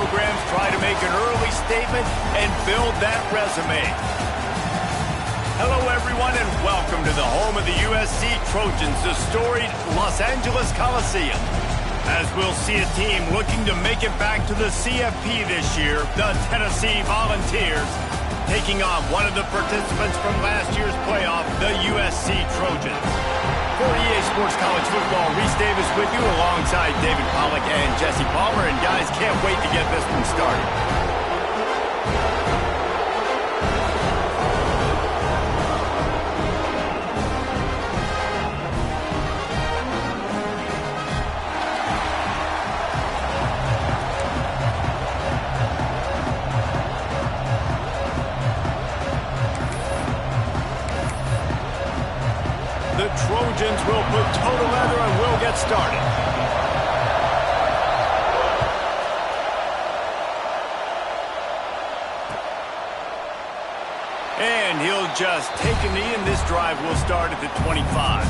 programs try to make an early statement and build that resume. Hello, everyone, and welcome to the home of the USC Trojans, the storied Los Angeles Coliseum. As we'll see a team looking to make it back to the CFP this year, the Tennessee Volunteers, taking on one of the participants from last year's playoff, the USC Trojans. For EA Sports College Football, Reese Davis with you alongside David Pollack and Jesse Palmer. And guys, can't wait to get this one started. The Trojans will put toe to leather and we'll get started. And he'll just take a knee, and this drive will start at the 25.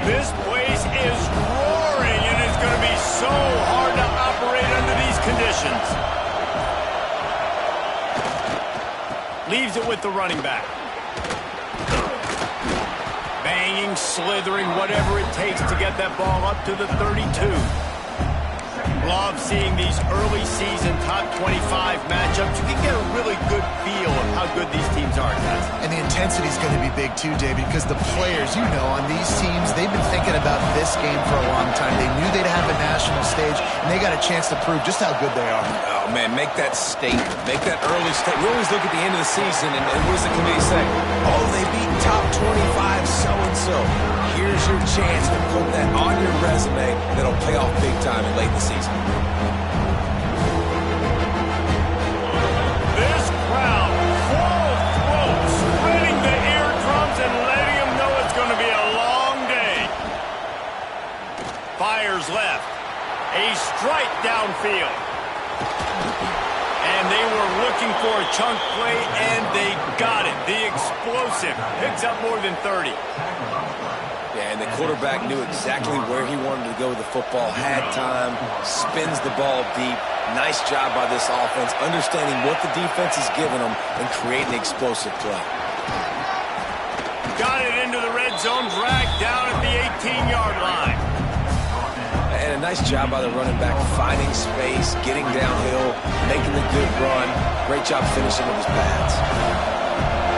This place is roaring, and it's going to be so hard to operate under these conditions. Leaves it with the running back. Banging, slithering, whatever it takes to get that ball up to the 32. Love seeing these early season top 25 matchups. You can get a really good feel of how good these teams are, guys. And the intensity is going to be big too, David, because the players, you know, on these teams, they've been thinking about this game for a long time. They knew they'd have a national stage, and they got a chance to prove just how good they are. Oh, man, make that statement. Make that early statement. We always look at the end of the season, and what does the committee say? Oh, they beat top 25 so-and-so. Here's your chance to put that on your resume that'll pay off big time in late in the season. This crowd, full throat, spreading the eardrums and letting them know it's going to be a long day. Fires left. A strike downfield. And they were looking for a chunk play, and they got it. The explosive picks up more than 30. Yeah, and the quarterback knew exactly where he wanted to go with the football, had time, spins the ball deep. Nice job by this offense, understanding what the defense is giving them and creating the explosive play. Got it into the red zone, dragged down at the 18-yard line. And a nice job by the running back, finding space, getting downhill, making the good run. Great job finishing with his pads.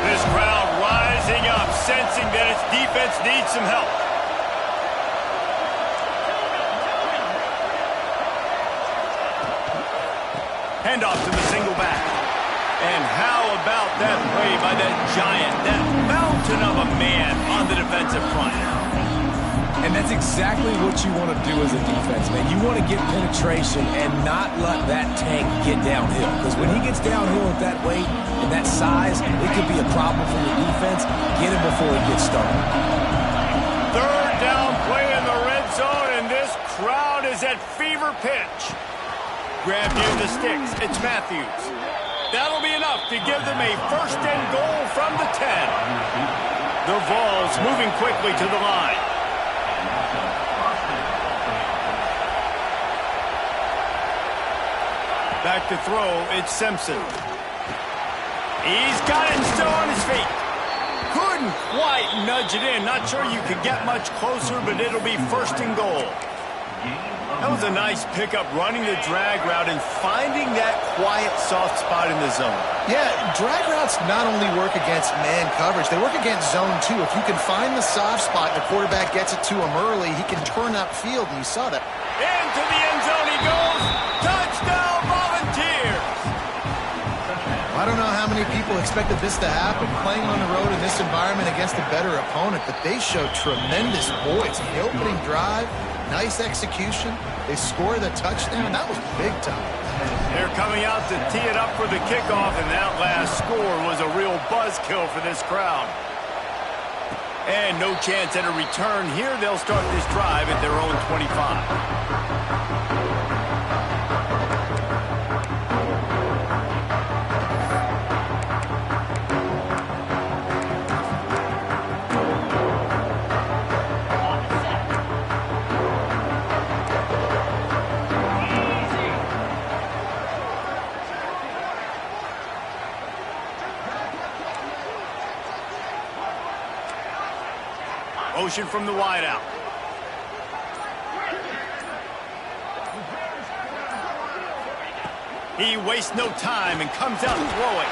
This crowd rising up, sensing that its defense needs some help. Handoff to the single back. And how about that play by that giant, that mountain of a man on the defensive front? And that's exactly what you want to do as a defense, man. You want to get penetration and not let that tank get downhill. Because when he gets downhill at that weight and that size, it could be a problem for the defense. Get him before he gets started. Third down play in the red zone, and this crowd is at fever pitch. Grab near the sticks. It's Matthews. That'll be enough to give them a first and goal from the 10. The Vols moving quickly to the line. Back to throw, it's Simpson. He's got it still on his feet. Couldn't quite nudge it in. Not sure you could get much closer, but it'll be first and goal. That was a nice pickup, running the drag route and finding that quiet, soft spot in the zone. Yeah, drag routes not only work against man coverage, they work against zone too. If you can find the soft spot, the quarterback gets it to him early, he can turn upfield, and you saw that. Into the end zone he goes. Touchdown, Volunteers! I don't know how many people expected this to happen, playing on the road in this environment against a better opponent, but they showed tremendous poise. The opening drive, nice execution. They score the touchdown. That was big time. They're coming out to tee it up for the kickoff, and that last score was a real buzzkill for this crowd. And no chance at a return here. They'll start this drive at their own 25. Motion from the wideout. He wastes no time and comes out throwing.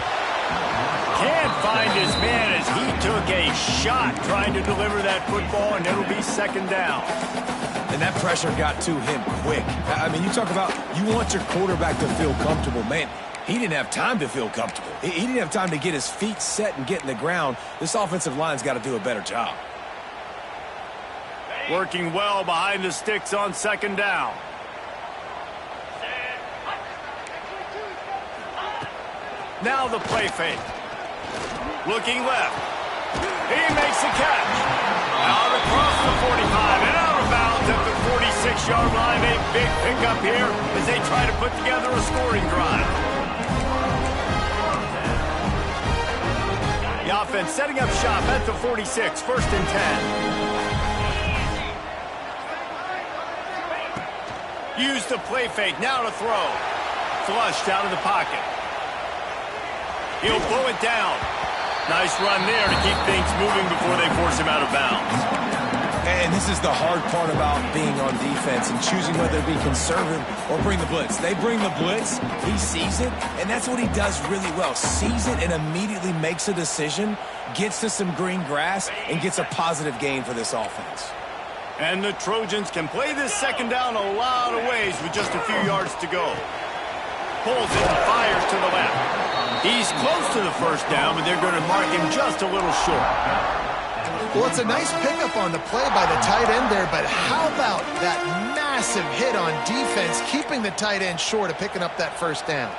Can't find his man as he took a shot trying to deliver that football, and it'll be second down. And that pressure got to him quick. I mean, you talk about you want your quarterback to feel comfortable. Man, he didn't have time to feel comfortable. He didn't have time to get his feet set and get in the ground. This offensive line's got to do a better job. Working well behind the sticks on second down. Now the play fake. Looking left. He makes the catch. Out across the 45 and out of bounds at the 46-yard line. A big pickup here as they try to put together a scoring drive. The offense setting up shop at the 46, first and 10. Use the play fake, now to throw. Flushed out of the pocket. He'll pull it down. Nice run there to keep things moving before they force him out of bounds. And this is the hard part about being on defense and choosing whether to be conservative or bring the blitz. They bring the blitz, he sees it, and that's what he does really well. Sees it and immediately makes a decision, gets to some green grass, and gets a positive gain for this offense. And the Trojans can play this second down a lot of ways with just a few yards to go. Pulls it and fires to the left. He's close to the first down, but they're going to mark him just a little short. Well, it's a nice pickup on the play by the tight end there, but how about that massive hit on defense, keeping the tight end short of picking up that first down?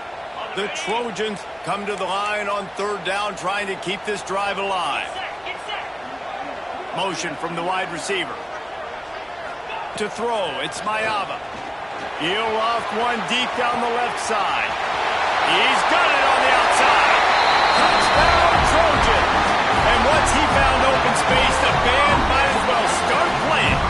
The Trojans come to the line on third down, trying to keep this drive alive. Motion from the wide receiver. To throw, it's Ncaa. He'll loft one deep down the left side. He's got it on the outside. Touchdown, Trojans. And once he found open space, the band might as well start playing.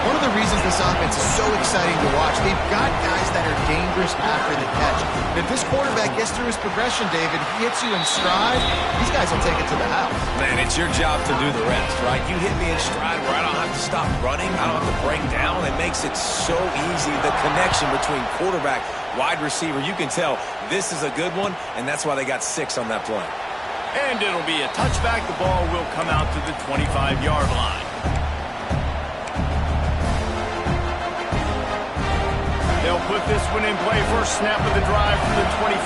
One of the reasons this offense is so exciting to watch, they've got guys that are dangerous after the catch. If this quarterback gets through his progression, David, he hits you in stride, these guys will take it to the house. Man, it's your job to do the rest, right? You hit me in stride where I don't have to stop running, I don't have to break down. It makes it so easy, the connection between quarterback, wide receiver. You can tell this is a good one, and that's why they got 6 on that play. And it'll be a touchback. The ball will come out to the 25-yard line. They'll put this one in play. First snap of the drive from the 25.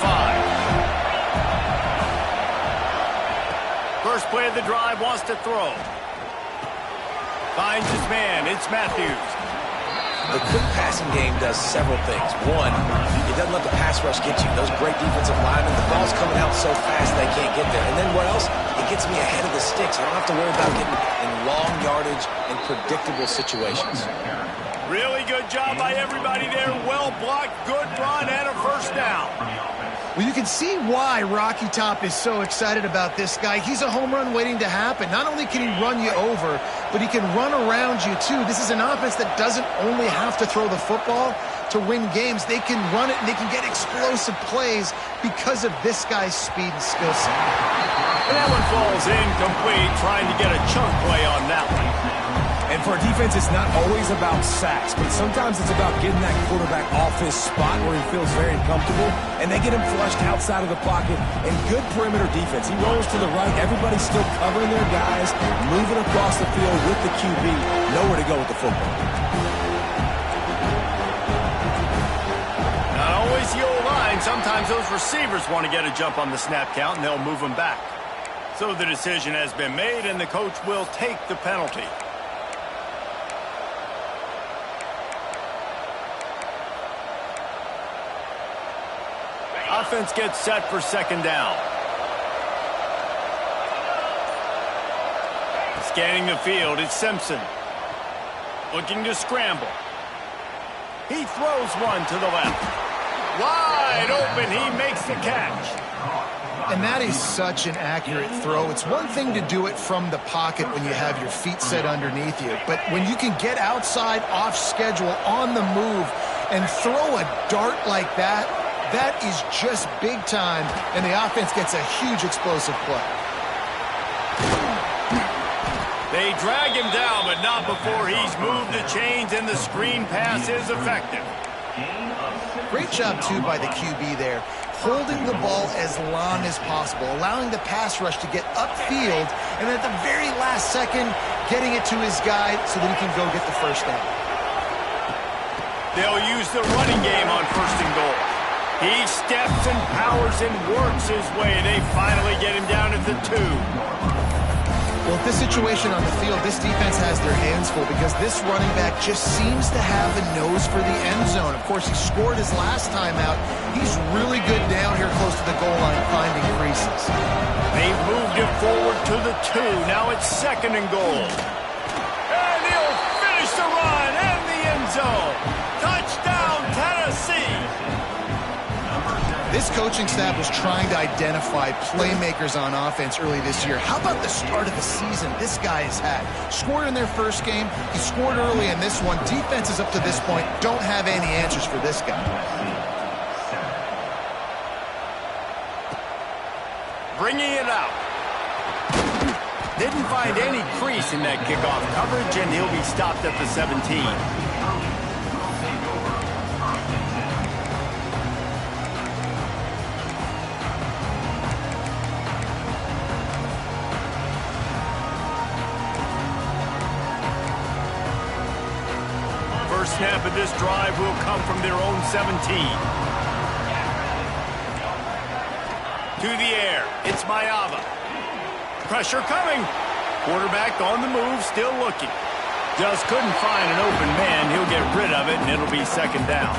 First play of the drive, wants to throw. Finds his man. It's Matthews. The quick passing game does several things. One, it doesn't let the pass rush get you. Those great defensive linemen, the ball's coming out so fast they can't get there. And then what else? It gets me ahead of the sticks. I don't have to worry about getting in long yardage and predictable situations. Really good job by everybody there. Well blocked, good run, and a first down. Well, you can see why Rocky Top is so excited about this guy. He's a home run waiting to happen. Not only can he run you over, but he can run around you, too. This is an offense that doesn't only have to throw the football to win games. They can run it, and they can get explosive plays because of this guy's speed and skill set. And that one falls incomplete, trying to get a chunk play on that one. And for a defense, it's not always about sacks, but sometimes it's about getting that quarterback off his spot where he feels very comfortable, and they get him flushed outside of the pocket. And good perimeter defense. He rolls to the right. Everybody's still covering their guys, moving across the field with the QB. Nowhere to go with the football. Not always the old line. Sometimes those receivers want to get a jump on the snap count, and they'll move them back. So the decision has been made, and the coach will take the penalty. Offense gets set for second down. Scanning the field, it's Simpson. Looking to scramble. He throws one to the left. Wide open, he makes the catch. And that is such an accurate throw. It's one thing to do it from the pocket when you have your feet set underneath you, but when you can get outside, off schedule, on the move, and throw a dart like that, that is just big time, and the offense gets a huge explosive play. They drag him down, but not before he's moved the chains, and the screen pass is effective. Great job, too, by the QB there, holding the ball as long as possible, allowing the pass rush to get upfield, and at the very last second, getting it to his guy so that he can go get the first down. They'll use the running game on 1st and goal. He steps and powers and works his way. They finally get him down at the 2. Well, at this situation on the field, this defense has their hands full because this running back just seems to have a nose for the end zone. Of course, he scored his last time out. He's really good down here close to the goal line, finding creases. They've moved him forward to the 2. Now it's 2nd and goal. And he'll finish the run and the end zone. Touchdown, Tennessee! This coaching staff was trying to identify playmakers on offense early this year. How about the start of the season this guy has had? Scored in their first game. He scored early in this one. Defenses up to this point don't have any answers for this guy. Bringing it out. Didn't find any crease in that kickoff coverage, and he'll be stopped at the 17. Snap of this drive will come from their own 17. To the air, it's Ncaa. Pressure coming. Quarterback on the move, still looking. Just couldn't find an open man. He'll get rid of it, and it'll be 2nd down.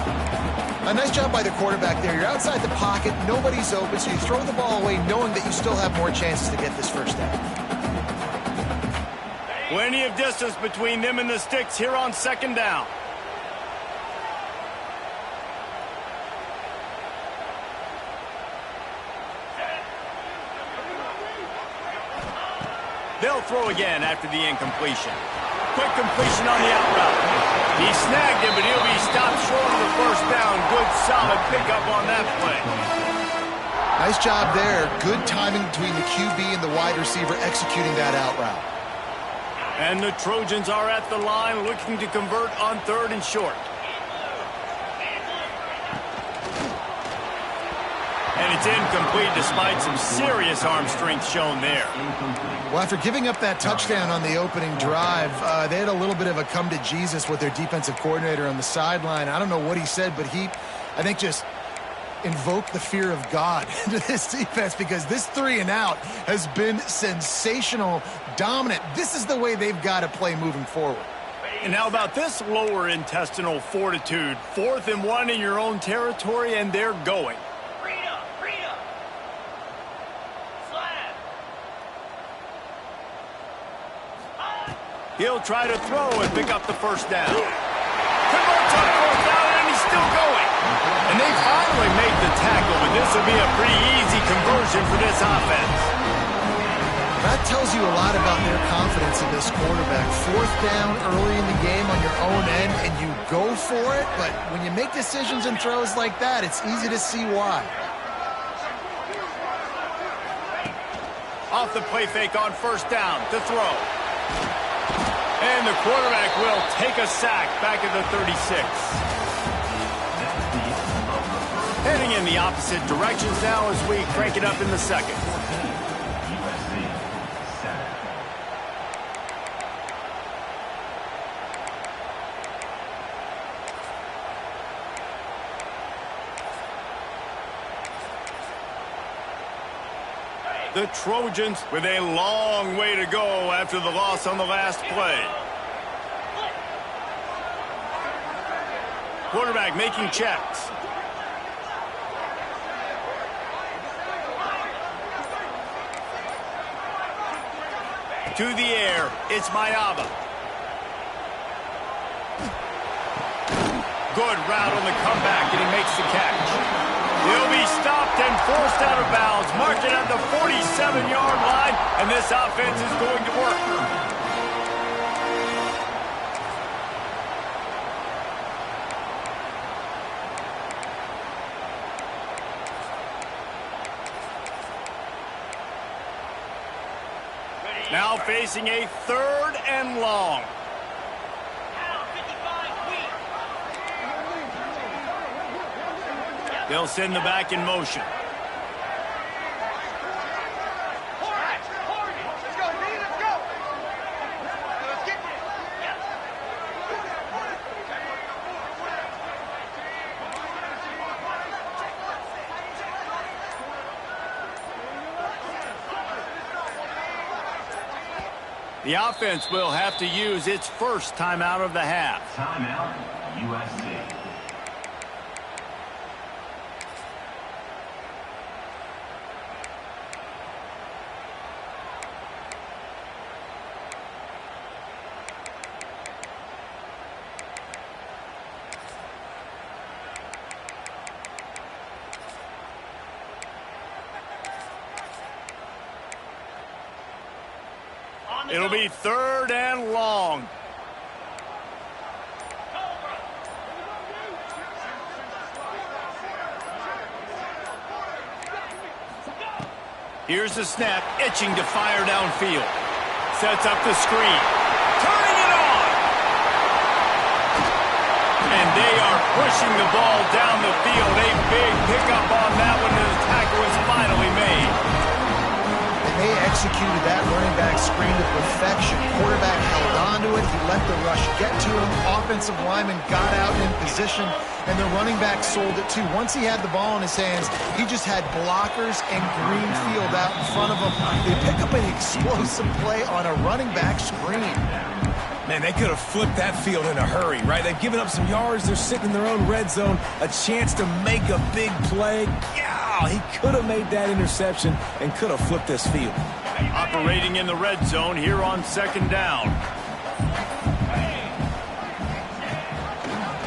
A nice job by the quarterback there. You're outside the pocket, nobody's open, so you throw the ball away knowing that you still have more chances to get this first down. Plenty of distance between them and the sticks here on 2nd down. They'll throw again after the incompletion. Quick completion on the out route. He snagged him, but he'll be stopped short of the first down. Good, solid pickup on that play. Nice job there. Good timing between the QB and the wide receiver executing that out route. And the Trojans are at the line looking to convert on 3rd and short. And it's incomplete despite some serious arm strength shown there. Well, after giving up that touchdown on the opening drive, they had a little bit of a come to Jesus with their defensive coordinator on the sideline. I don't know what he said, but he, I think, just invoked the fear of God into this defense because this 3 and out has been sensational, dominant. This is the way they've got to play moving forward. And how about this lower intestinal fortitude? 4th and 1 in your own territory, and they're going. He'll try to throw and pick up the first down. Converts on 4th down, and he's still going. And they finally make the tackle, but this will be a pretty easy conversion for this offense. That tells you a lot about their confidence in this quarterback. 4th down early in the game on your own end, and you go for it, but when you make decisions and throws like that, it's easy to see why. Off the play fake on 1st down to throw. And the quarterback will take a sack back at the 36. Heading in the opposite directions now as we crank it up in the 2nd. The Trojans with a long way to go after the loss on the last play. Quarterback making checks. to the air. It's Ncaa. Good route on the comeback, and he makes the catch. He'll be stopped and forced out of bounds, marking at the 47-yard line, and this offense is going to work. Now facing a 3rd and long. They'll send the back in motion. The offense will have to use its first timeout of the half. Timeout, USC. It'll be 3rd and long. Here's the snap, itching to fire downfield. Sets up the screen. Turning it on! And they are pushing the ball down the field. A big pickup on that one, and the tackle is finally made. They executed that running back screen to perfection. Quarterback held on to it. He let the rush get to him. Offensive lineman got out in position, and the running back sold it too. Once he had the ball in his hands, he just had blockers and green field out in front of him. They pick up an explosive play on a running back screen. Man, they could have flipped that field in a hurry, right? They've given up some yards. They're sitting in their own red zone. A chance to make a big play. Yeah, he could have made that interception and could have flipped this field. Operating in the red zone here on 2nd down.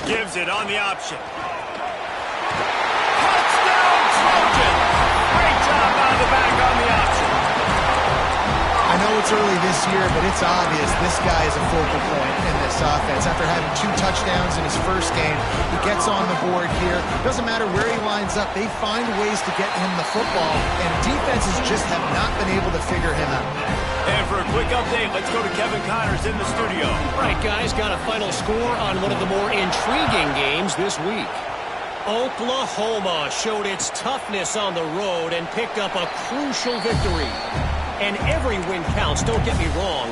Gives it on the option. Touchdown, Trojans! Great job out of the back on the option. I know it's early this year, but it's obvious this guy is a focal point in this offense. After having 2 touchdowns in his first game, he gets on the board here. Doesn't matter where he lines up, they find ways to get him the football, and defenses just have not been able to figure him out. And for a quick update, let's go to Kevin Connors in the studio. Right, guys, got a final score on one of the more intriguing games this week. Oklahoma showed its toughness on the road and picked up a crucial victory. And every win counts, don't get me wrong,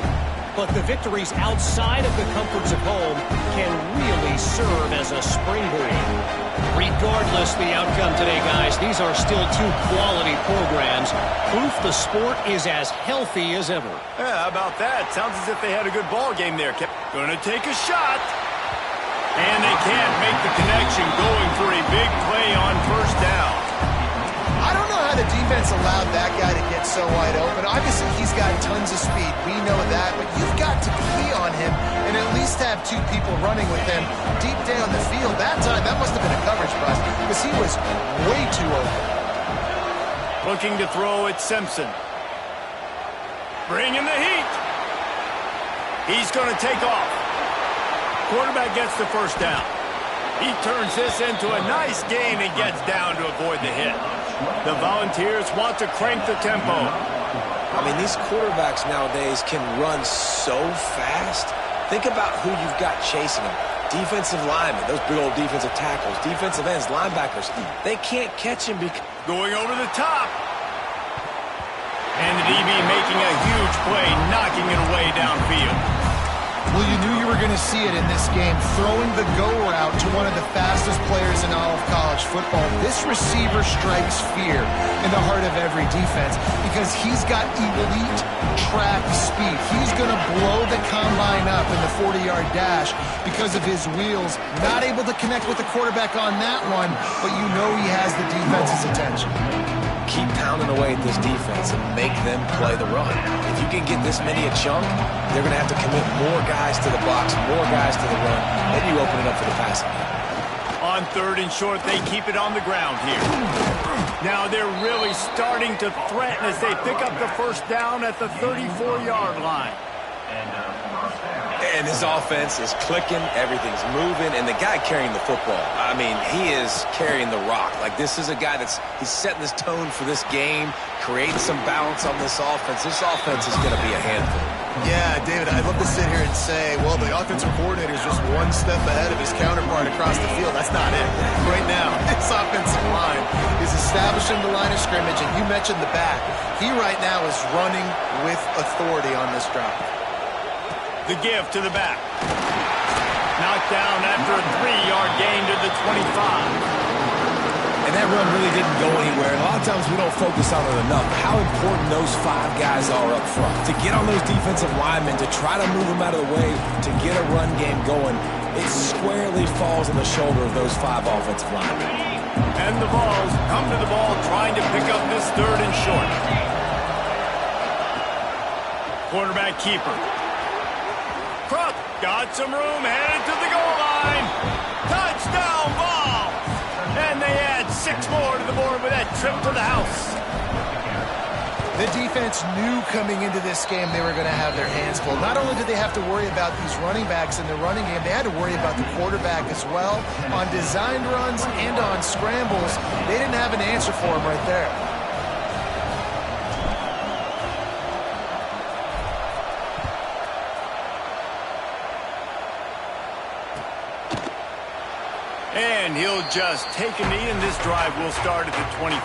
but the victories outside of the comforts of home can really serve as a springboard. Regardless the outcome today, guys, these are still 2 quality programs. Proof the sport is as healthy as ever. Yeah, how about that? Sounds as if they had a good ball game there. Gonna take a shot. And they can't make the connection, going for a big play on 1st down. I don't know how the defense allowed that guy to get so wide open. Obviously, he's got tons of speed. We know that, but you've got to key on him and at least have 2 people running with him deep down the field. That time, that must have been a coverage bust because he was way too open. Looking to throw at Simpson. Bringing the heat. He's going to take off. Quarterback gets the 1st down. He turns this into a nice gain and gets down to avoid the hit. The Volunteers want to crank the tempo. I mean, these quarterbacks nowadays can run so fast. Think about who you've got chasing them. Defensive linemen, those big old defensive tackles, defensive ends, linebackers. They can't catch him because... Going over the top. And the DB making a huge play, knocking it away downfield. Well, you knew you were going to see it in this game, throwing the go route to one of the fastest players in all of college football. This receiver strikes fear in the heart of every defense because he's got elite track speed. He's going to blow the combine up in the 40-yard dash because of his wheels. Not able to connect with the quarterback on that one, but you know he has the defense's attention. Keep pounding away at this defense and make them play the run. If you can get this many a chunk, they're going to have to commit more guys to the box, more guys to the run. Then you open it up for the passing game. On 3rd and short, they keep it on the ground here. Now they're really starting to threaten as they pick up the first down at the 34-yard line. And his offense is clicking, everything's moving, and the guy carrying the football, I mean, he is carrying the rock. Like, this is a guy he's setting this tone for this game, creating some balance on this offense. This offense is going to be a handful. Yeah, David, I'd love to sit here and say, well, the offensive coordinator is just one step ahead of his counterpart across the field. That's not it. Right now, this offensive line is establishing the line of scrimmage, and you mentioned the back. He right now is running with authority on this drive. The give to the back. Knocked down after a 3-yard gain to the 25. And that run really didn't go anywhere. And a lot of times we don't focus on it enough. How important those 5 guys are up front. To get on those defensive linemen, to try to move them out of the way, to get a run game going, it squarely falls on the shoulder of those 5 offensive linemen. And the Vols come to the ball trying to pick up this 3rd and short. Quarterback keeper. Krupp got some room, headed to the goal line. Touchdown, Vols! And they add 6 more to the board with that trip to the house. The defense knew coming into this game they were going to have their hands full. Not only did they have to worry about these running backs in the running game, they had to worry about the quarterback as well. On designed runs and on scrambles, they didn't have an answer for him right there. And he'll just take a knee, and this drive will start at the 25.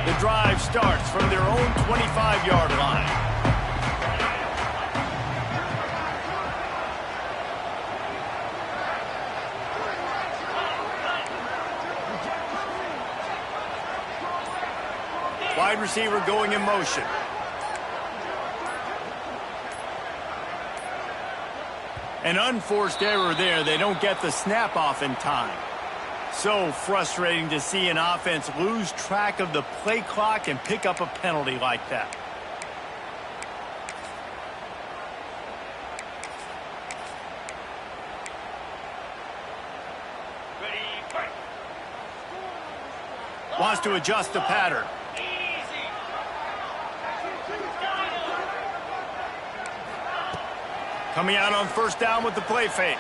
The drive starts from their own 25-yard line. Wide receiver going in motion. An unforced error there. They don't get the snap off in time. So frustrating to see an offense lose track of the play clock and pick up a penalty like that. Wants to adjust the pattern. Coming out on 1st down with the play fake.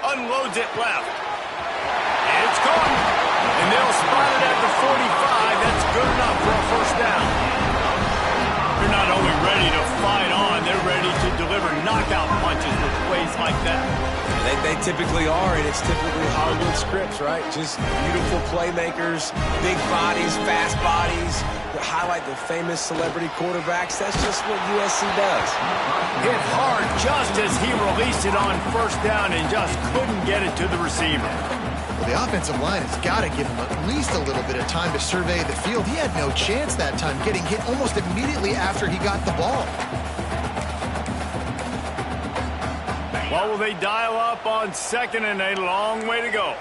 Unloads it left. And it's gone. And they'll spot it at the 45. That's good enough for a 1st down. They're not only ready to fight on, they're ready to deliver knockout punches with plays like that. They typically are, and it's typically Hollywood scripts, right? Just beautiful playmakers, big bodies, fast bodies. To highlight the famous celebrity quarterbacks. That's just what USC does. Hit hard just as he released it on 1st down and just couldn't get it to the receiver. Well, the offensive line has got to give him at least a little bit of time to survey the field. He had no chance that time, getting hit almost immediately after he got the ball. Well, will they dial up on 2nd and a long way to go?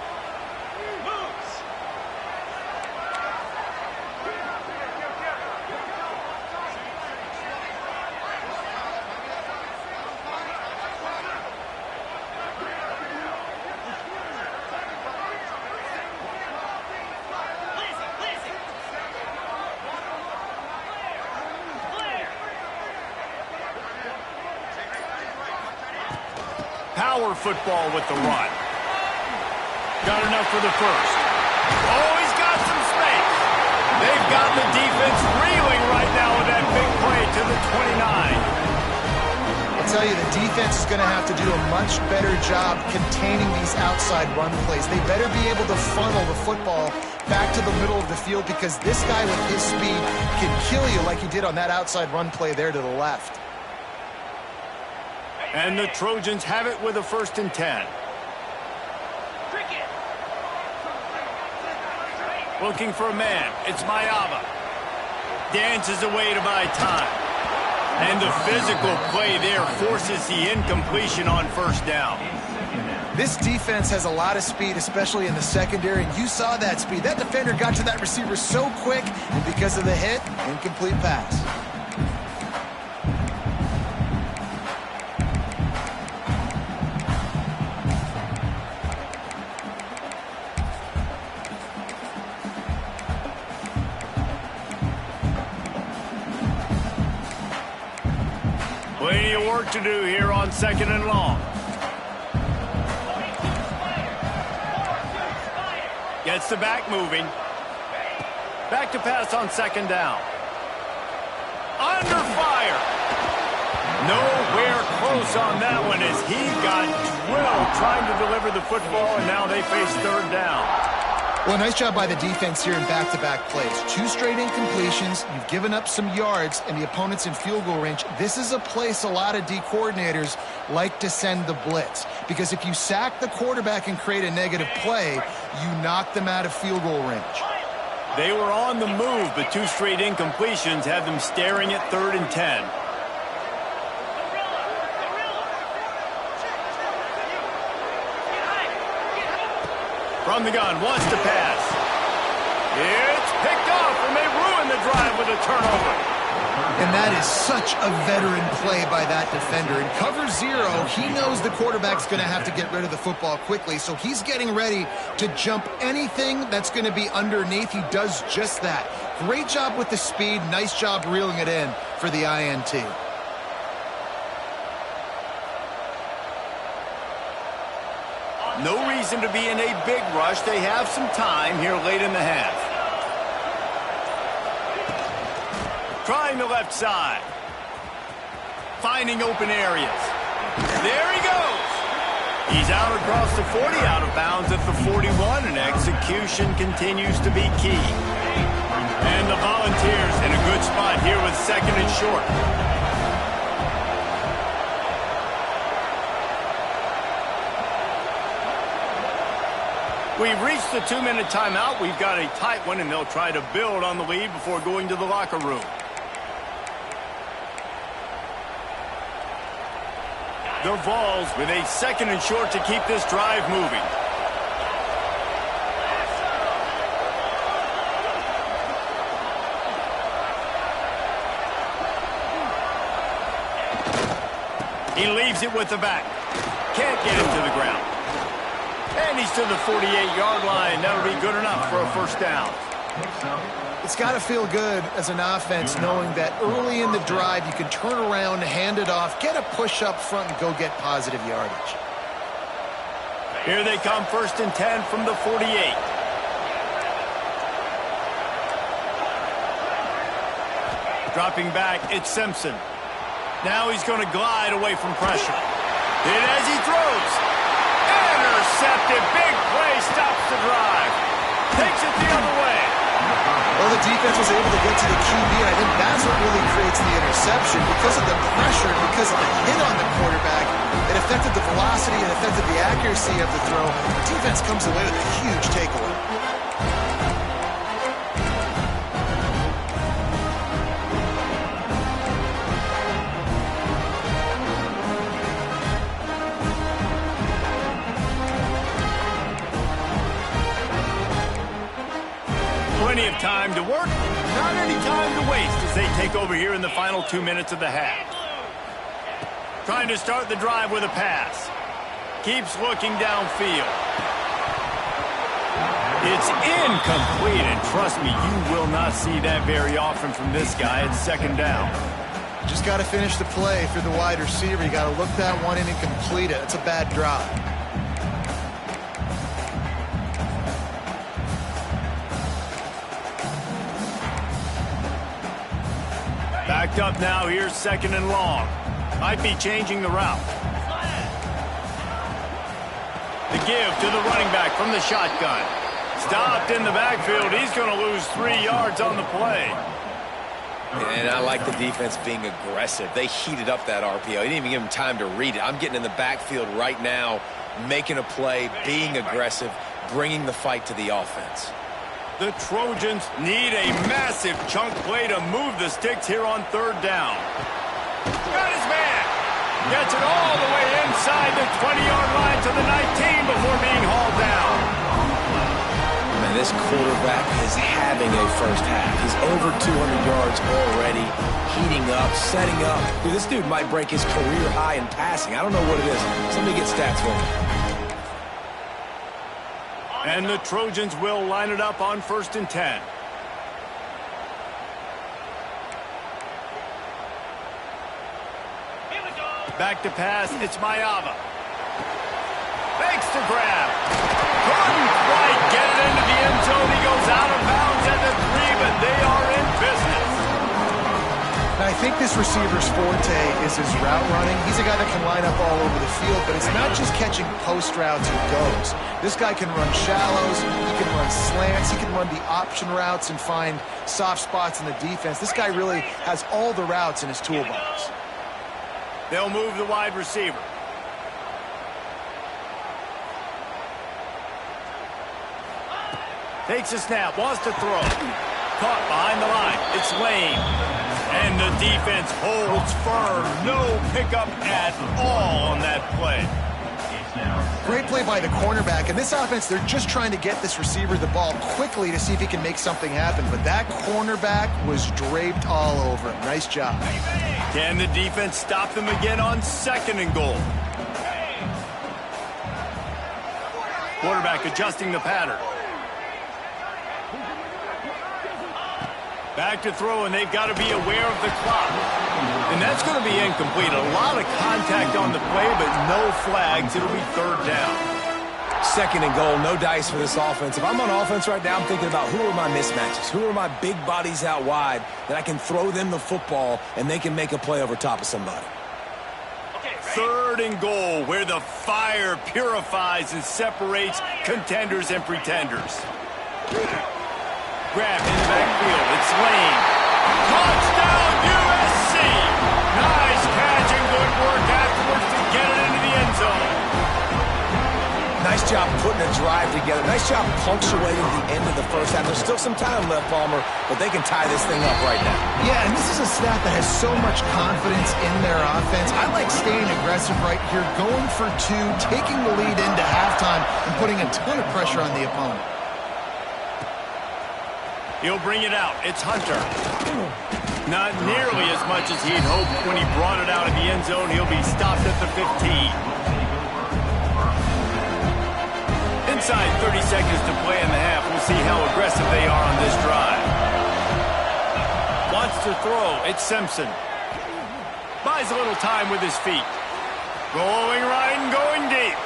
Power football with the run. Got enough for the 1st. Oh, he's got some space. They've got the defense reeling right now with that big play to the 29. I'll tell you, the defense is going to have to do a much better job containing these outside run plays. They better be able to funnel the football back to the middle of the field, because this guy with his speed can kill you like he did on that outside run play there to the left. And the Trojans have it with a 1st and 10. Looking for a man. It's Mayava. Dances away to buy time. And the physical play there forces the incompletion on first down. This defense has a lot of speed, especially in the secondary, and you saw that speed. That defender got to that receiver so quick, and because of the hit, incomplete pass. Plenty of work to do here on 2nd and long. Gets the back moving. Back to pass on 2nd down. Under fire. Nowhere close on that one as he got drilled trying to deliver the football, and now they face 3rd down. Well, nice job by the defense here in back-to-back plays. 2 straight incompletions. You've given up some yards, and the opponent's in field goal range. This is a place a lot of D coordinators like to send the blitz, because if you sack the quarterback and create a negative play, you knock them out of field goal range. They were on the move, but 2 straight incompletions have them staring at 3rd and 10. From the gun, wants to pass. It's picked off, and they ruin the drive with a turnover. And that is such a veteran play by that defender. In cover 0, he knows the quarterback's going to have to get rid of the football quickly, so he's getting ready to jump anything that's going to be underneath. He does just that. Great job with the speed. Nice job reeling it in for the INT. No reason to be in a big rush. They have some time here late in the half. Trying the left side. Finding open areas. There he goes. He's out across the 40, out of bounds at the 41, and execution continues to be key. And the Volunteers in a good spot here with 2nd and short. We've reached the 2-minute timeout. We've got a tight one, and they'll try to build on the lead before going to the locker room. The Vols with a 2nd and short to keep this drive moving. He leaves it with the back. Can't get him to the ground. And he's to the 48-yard line. That'll be good enough for a first down. It's got to feel good as an offense knowing that early in the drive you can turn around, hand it off, get a push up front, and go get positive yardage. Here they come, 1st and 10 from the 48. Dropping back, it's Simpson. Now he's going to glide away from pressure. Hit as he throws. Intercepted. Big play stops the drive. Takes it the other way. Well, the defense was able to get to the QB, and I think that's what really creates the interception. Because of the pressure, because of the hit on the quarterback, it affected the velocity, it affected the accuracy of the throw. The defense comes away with a huge takeaway. Plenty of time to work, not any time to waste as they take over here in the final 2 minutes of the half. Trying to start the drive with a pass. Keeps looking downfield. It's incomplete, and trust me, you will not see that very often from this guy. It's 2nd down. Just got to finish the play for the wide receiver. You got to look that one in and complete it. It's a bad drop. Backed up now, here's 2nd and long. Might be changing the route. The give to the running back from the shotgun. Stopped in the backfield. He's going to lose 3 yards on the play. And I like the defense being aggressive. They heated up that RPO. He didn't even give him time to read it. I'm getting in the backfield right now, making a play, being aggressive, bringing the fight to the offense. The Trojans need a massive chunk play to move the sticks here on 3rd down. Got his man. Gets it all the way inside the 20-yard line to the 19 before being hauled down. Man, this quarterback is having a first half. He's over 200 yards already, heating up, setting up. Dude, this dude might break his career high in passing. I don't know what it is. Somebody get stats for me. And the Trojans will line it up on 1st and 10. Back to pass, it's Mayava. Fakes to grab. Couldn't quite get it into the end zone. He goes out of bounds at the 3, but they are in business. Now, I think this receiver's forte is his route running. He's a guy that can line up all over the field, but it's not just catching post routes and goes. This guy can run shallows, he can run slants, he can run the option routes and find soft spots in the defense. This guy really has all the routes in his toolbox. They'll move the wide receiver. Takes a snap, wants to throw. Caught behind the line. It's Lane. And the defense holds firm. No pickup at all on that play. Great play by the cornerback. And this offense, they're just trying to get this receiver the ball quickly to see if he can make something happen. But that cornerback was draped all over him. Nice job. Can the defense stop them again on 2nd and goal? Quarterback adjusting the pattern. Back to throw, and they've got to be aware of the clock. And that's going to be incomplete. A lot of contact on the play, but no flags. It'll be 3rd down. 2nd and goal, no dice for this offense. If I'm on offense right now, I'm thinking about who are my mismatches? Who are my big bodies out wide that I can throw them the football and they can make a play over top of somebody? 3rd and goal, where the fire purifies and separates contenders and pretenders. Grab in the backfield. It's Lane. Touchdown, USC! Nice catch and good work afterwards to get it into the end zone. Nice job putting a drive together. Nice job punctuating the end of the first half. There's still some time left, Palmer, but they can tie this thing up right now. Yeah, and this is a staff that has so much confidence in their offense. I like staying aggressive right here, going for 2, taking the lead into halftime, and putting a ton of pressure on the opponent. He'll bring it out. It's Hunter. Not nearly as much as he'd hoped when he brought it out of the end zone. He'll be stopped at the 15. Inside 30 seconds to play in the half. We'll see how aggressive they are on this drive. Wants to throw. It's Simpson. Buys a little time with his feet. Going right and going deep.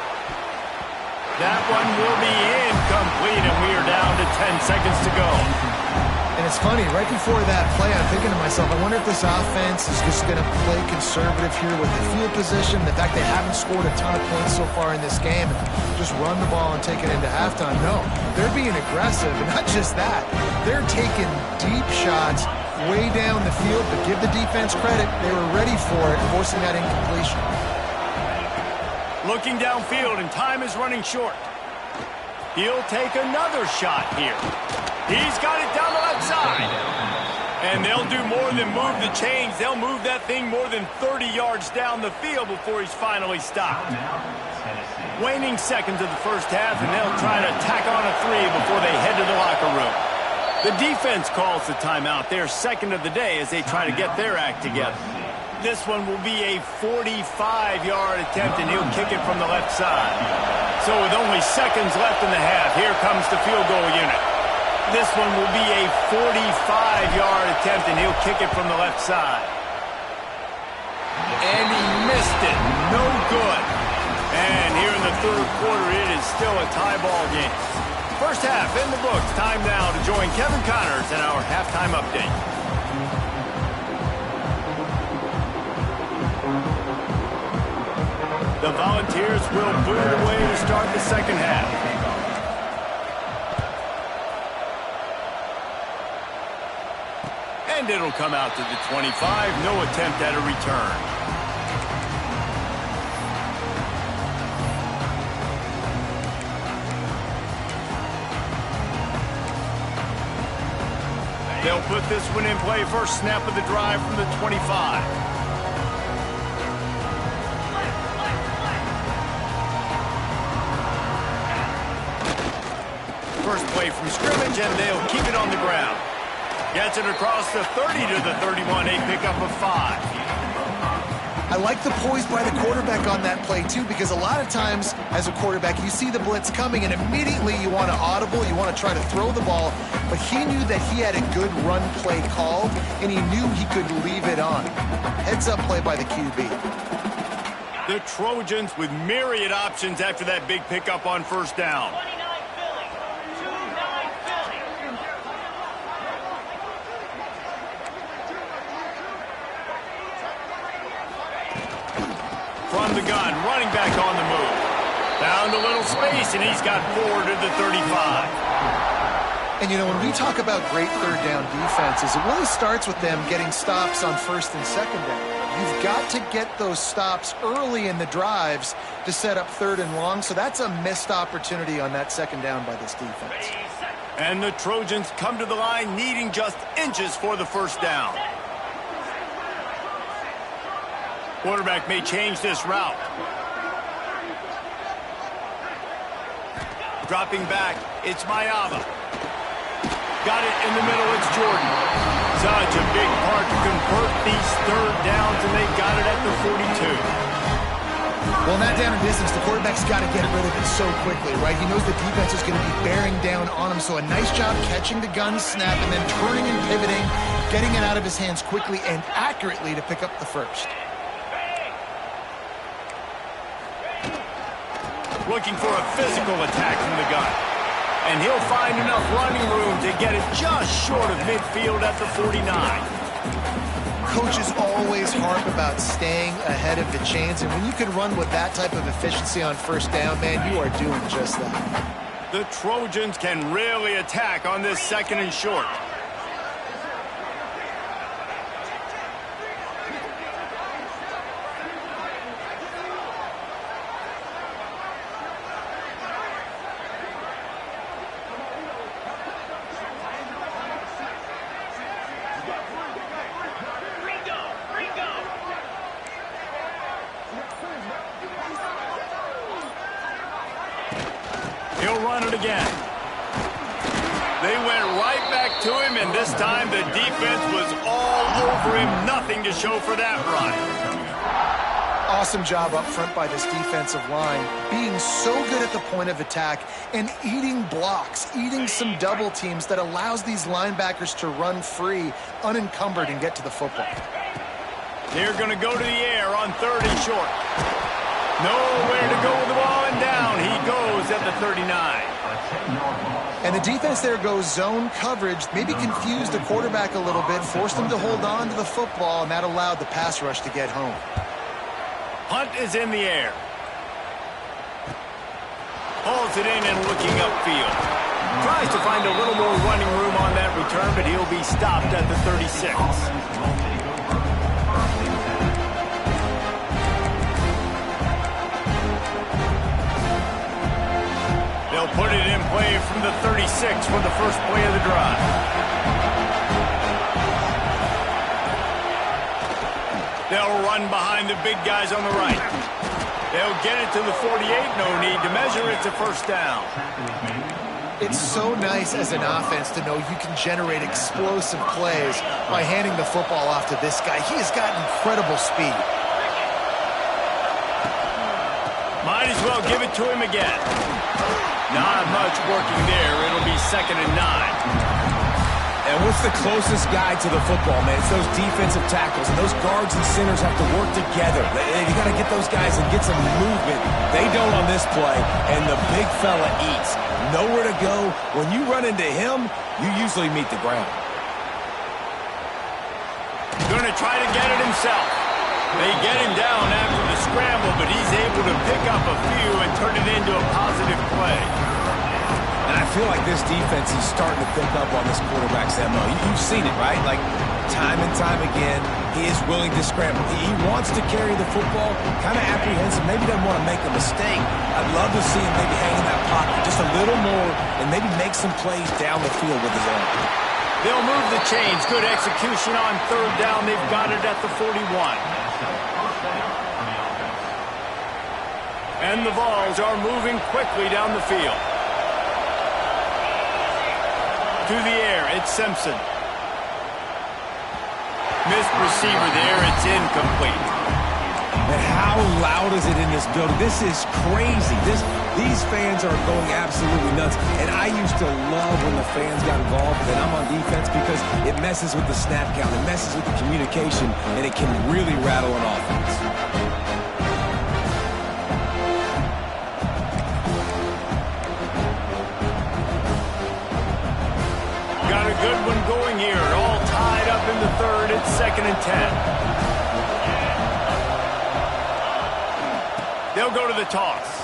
That one will be incomplete, and we are down to 10 seconds to go. And it's funny, right before that play, I'm thinking to myself, I wonder if this offense is just going to play conservative here with the field position. The fact they haven't scored a ton of points so far in this game, and just run the ball and take it into halftime. No, they're being aggressive, and not just that. They're taking deep shots way down the field, but give the defense credit. They were ready for it, forcing that incompletion. Looking downfield, and time is running short. He'll take another shot here. He's got it down the left side. And they'll do more than move the chains. They'll move that thing more than 30 yards down the field before he's finally stopped. Waning seconds of the first half, and they'll try to tack on a 3 before they head to the locker room. The defense calls the timeout. Their 2nd of the day as they try to get their act together. This one will be a 45-yard attempt, and he'll kick it from the left side. So with only seconds left in the half, here comes the field goal unit. This one will be a 45-yard attempt, and he'll kick it from the left side. And he missed it. No good. And here in the 3rd quarter, it is still a tie ball game. First half in the books. Time now to join Kevin Connors in our halftime update. The Volunteers will boot it away to start the 2nd half. And it'll come out to the 25. No attempt at a return. They'll put this one in play. First snap of the drive from the 25. first play from scrimmage, and they'll keep it on the ground. Gets it across the 30 to the 31, a pickup of 5. I like the poise by the quarterback on that play, too, because a lot of times as a quarterback, you see the blitz coming, and immediately you want to audible, you want to try to throw the ball, but he knew that he had a good run play called, and he knew he could leave it on. Heads-up play by the QB. The Trojans with myriad options after that big pickup on first down. From the gun, running back on the move. Found a little space, and he's got 4 to the 35. And, you know, when we talk about great third down defenses, it really starts with them getting stops on first and second down. You've got to get those stops early in the drives to set up third and long, so that's a missed opportunity on that second down by this defense. And the Trojans come to the line needing just inches for the first down. Quarterback may change this route. Dropping back, it's Ncaa. Got it in the middle, it's Jordan. Such a big part to convert these third downs, and they got it at the 42. Well, in that down and distance, the quarterback's got to get rid of it so quickly, right? He knows the defense is going to be bearing down on him, so a nice job catching the gun snap and then turning and pivoting, getting it out of his hands quickly and accurately to pick up the first. Looking for a physical attack from the gun. And he'll find enough running room to get it just short of midfield at the 49. Coaches always harp about staying ahead of the chains, and when you can run with that type of efficiency on first down, man, you are doing just that. The Trojans can really attack on this second and short. He'll run it again. They went right back to him, and this time the defense was all over him. Nothing to show for that run. Awesome job up front by this defensive line, being so good at the point of attack and eating blocks, eating some double teams that allows these linebackers to run free, unencumbered, and get to the football. They're going to go to the air on third and short. Nowhere to go with the ball, and down he goes at the 39. And the defense there goes zone coverage, maybe confused the quarterback a little bit, forced him to hold on to the football, and that allowed the pass rush to get home. Hunt is in the air. Hauls it in and looking upfield. Tries to find a little more running room on that return, but he'll be stopped at the 36. They'll put it in play from the 36 for the first play of the drive. They'll run behind the big guys on the right. They'll get it to the 48. No need to measure. It's a first down. It's so nice as an offense to know you can generate explosive plays by handing the football off to this guy. He has got incredible speed. Might as well give it to him again. Not much working there. It'll be 2nd and 9. And what's the closest guy to the football, man? It's those defensive tackles. And those guards and centers have to work together. You got to get those guys and get some movement. They don't on this play, and the big fella eats. Nowhere to go. When you run into him, you usually meet the ground. Going to try to get it himself. They get him down after the scramble, but he's able to pick up a few and turn it into a positive play. And I feel like this defense is starting to pick up on this quarterback's MO. You've seen it, right? Like, time and time again, he is willing to scramble. He wants to carry the football, kind of apprehensive, maybe doesn't want to make a mistake. I'd love to see him maybe hang in that pocket just a little more and maybe make some plays down the field with his own. They'll move the chains. Good execution on third down. They've got it at the 41. And the Vols are moving quickly down the field. Through the air, it's Simpson. Missed receiver there, it's incomplete. And how loud is it in this building? This is crazy. These fans are going absolutely nuts. And I used to love when the fans got involved and I'm on defense because it messes with the snap count. It messes with the communication, and it can really rattle an offense. Got a good one going here. All tied up in the third. It's 2nd and 10. They'll go to the toss.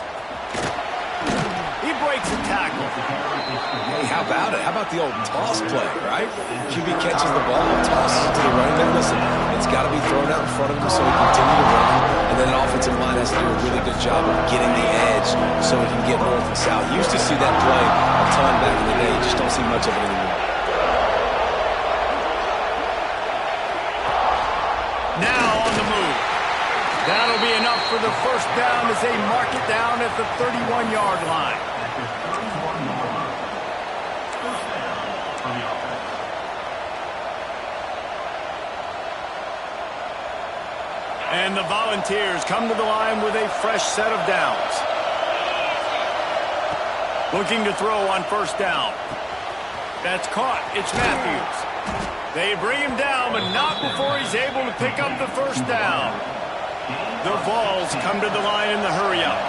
He breaks a tackle. Hey, how about it? How about the old toss play, right? QB catches the ball, tosses it to the running back. Listen, it's got to be thrown out in front of him so he can continue to run. And then an offensive line has to do a really good job of getting the edge so he can get north and south. Used to see that play a ton back in the day. Just don't see much of it anymore. Now on the move. That'll be enough for the first down as they mark it down at the 31-yard line. And the Volunteers come to the line with a fresh set of downs. Looking to throw on first down. That's caught. It's Matthews. They bring him down, but not before he's able to pick up the first down. The Vols come to the line in the hurry-up.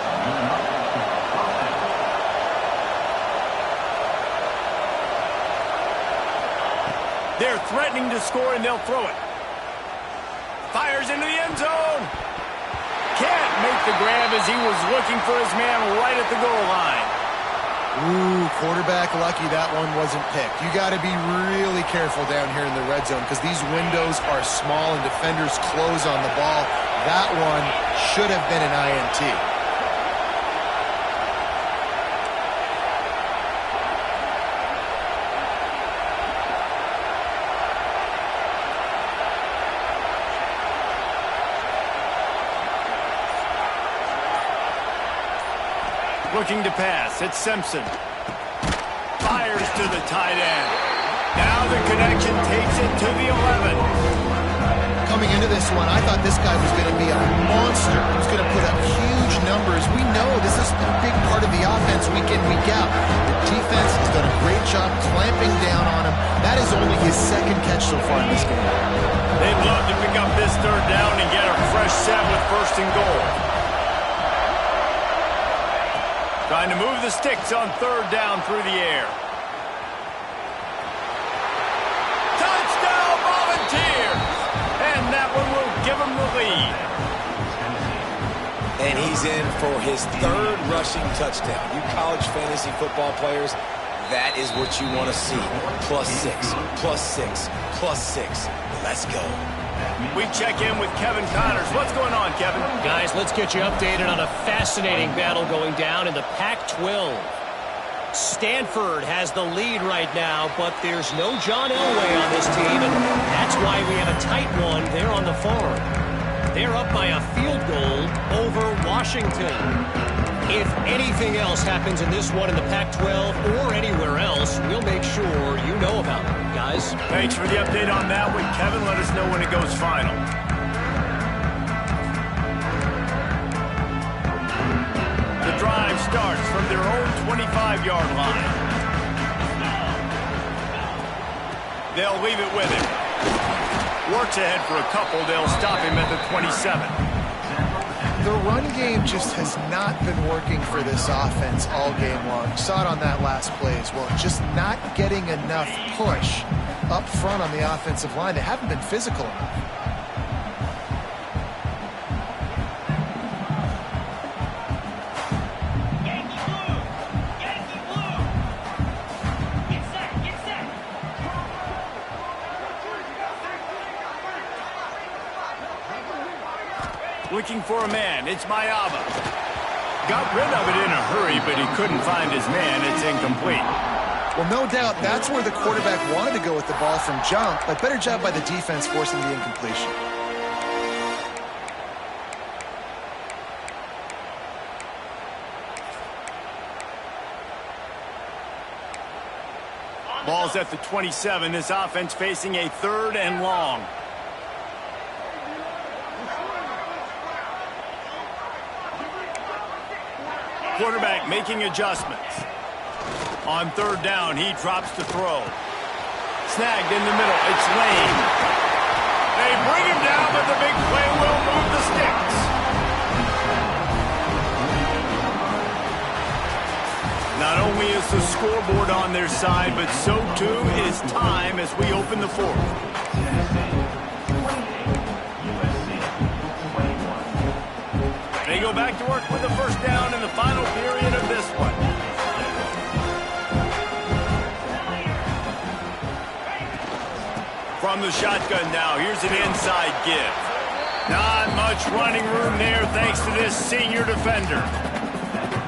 They're threatening to score, and they'll throw it. Fires into the end zone. Can't make the grab as he was looking for his man right at the goal line. Ooh, quarterback lucky that one wasn't picked. You got to be really careful down here in the red zone because these windows are small and defenders close on the ball. That one should have been an INT. Looking to pass. It's Simpson. Fires to the tight end. Now the connection takes it to the 11. Coming into this one, I thought this guy was going to be a monster. He was going to put up huge numbers. We know this is a big part of the offense week in, week out. The defense has done a great job clamping down on him. That is only his second catch so far in this game. They'd love to pick up this third down and get a fresh set with 1st and goal. Trying to move the sticks on 3rd down through the air. Touchdown, Volunteers! And that one will give him the lead. And he's in for his 3rd rushing touchdown. You college fantasy football players, that is what you want to see. +6, +6, +6. Let's go. We check in with Kevin Connors. What's going on, Kevin? Guys, let's get you updated on a fascinating battle going down in the Pac-12. Stanford has the lead right now, but there's no John Elway on this team, and that's why we have a tight one there on the farm. They're up by a field goal over Washington. If anything else happens in this one in the Pac-12 or anywhere else, we'll make sure you know about it, guys. Thanks for the update on that one, Kevin. Let us know when it goes final. The drive starts from their own 25-yard line. They'll leave it with him. Works ahead for a couple. They'll stop him at the 27. The run game just has not been working for this offense all game long. Saw it on that last play as well. Just not getting enough push up front on the offensive line. They haven't been physical enough. Looking for a man. It's Mayaba. Got rid of it in a hurry, but he couldn't find his man. It's incomplete. Well, no doubt that's where the quarterback wanted to go with the ball from jump, but better job by the defense forcing the incompletion. Ball's at the 27. This offense facing a 3rd and long. Quarterback making adjustments. On 3rd down, he drops to throw. Snagged in the middle. It's Lane. They bring him down, but the big play will move the sticks. Not only is the scoreboard on their side, but so too is time as we open the 4th. They go back to work with the 1st down in the final period of this one. From the shotgun now, here's an inside give. Not much running room there thanks to this senior defender.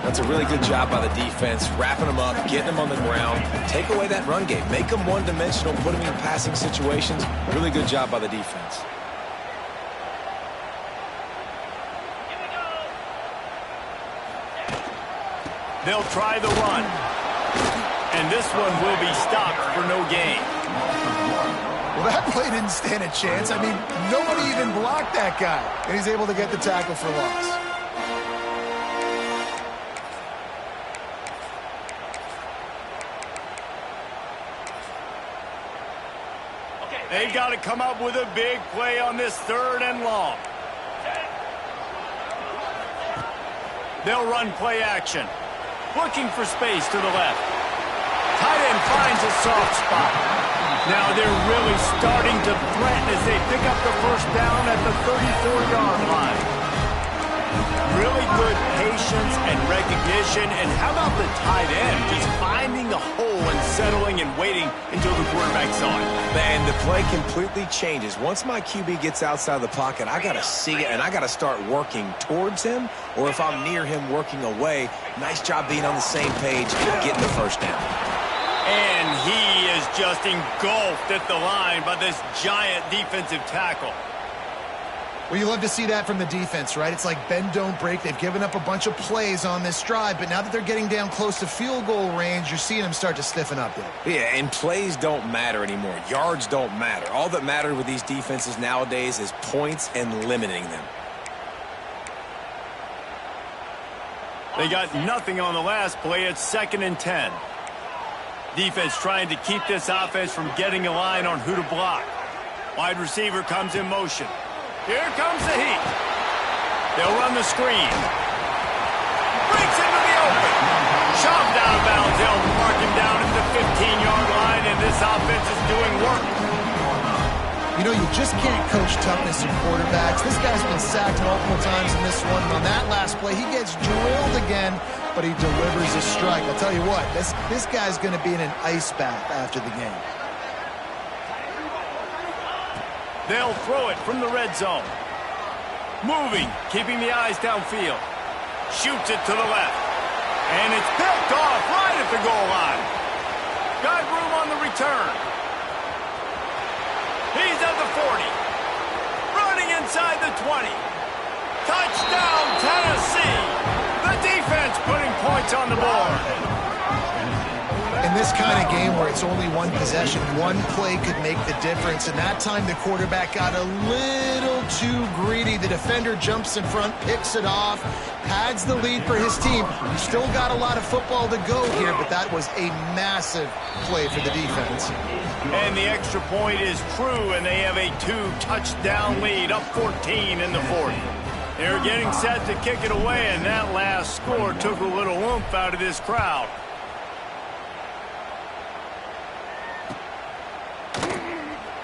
That's a really good job by the defense, wrapping them up, getting them on the ground, take away that run game, make them one-dimensional, put them in passing situations. Really good job by the defense. They'll try the run. And this one will be stopped for no gain. Well, that play didn't stand a chance. I mean, nobody even blocked that guy. And he's able to get the tackle for loss. They've got to come up with a big play on this 3rd and long. They'll run play action. Looking for space to the left. Tight end finds a soft spot. Now they're really starting to threaten as they pick up the 1st down at the 34-yard line. Really good patience and recognition. And how about the tight end just finding the hole and settling and waiting until the quarterback saw it? Man, the play completely changes. Once my QB gets outside the pocket, I got to see it, and I got to start working towards him, or if I'm near him, working away. Nice job being on the same page, getting the 1st down. And he is just engulfed at the line by this giant defensive tackle. Well, you love to see that from the defense, right? It's like bend, don't break. They've given up a bunch of plays on this drive, but now that they're getting down close to field goal range, you're seeing them start to stiffen up there. Yeah, and plays don't matter anymore. Yards don't matter. All that matters with these defenses nowadays is points and limiting them. They got nothing on the last play. It's 2nd and 10. Defense trying to keep this offense from getting a line on who to block. Wide receiver comes in motion. Here comes the heat. They'll run the screen. Breaks into the open. Shoved out of bounds. They'll mark him down at the 15-yard line, and this offense is doing work. You know, you just can't coach toughness in quarterbacks. This guy's been sacked multiple times in this one. And on that last play, he gets drilled again, but he delivers a strike. I'll tell you what, this guy's going to be in an ice bath after the game. They'll throw it from the red zone. Moving, keeping the eyes downfield. Shoots it to the left. And it's picked off right at the goal line. Got room on the return. He's at the 40. Running inside the 20. Touchdown, Tennessee. The defense putting points on the board. In this kind of game where it's only one possession, one play could make the difference. And that time the quarterback got a little too greedy. The defender jumps in front, picks it off, pads the lead for his team. He's still got a lot of football to go here, but that was a massive play for the defense. And the extra point is true, and they have a 2-touchdown lead, up 14 in the 4th. They're getting set to kick it away, and that last score took a little oomph out of this crowd.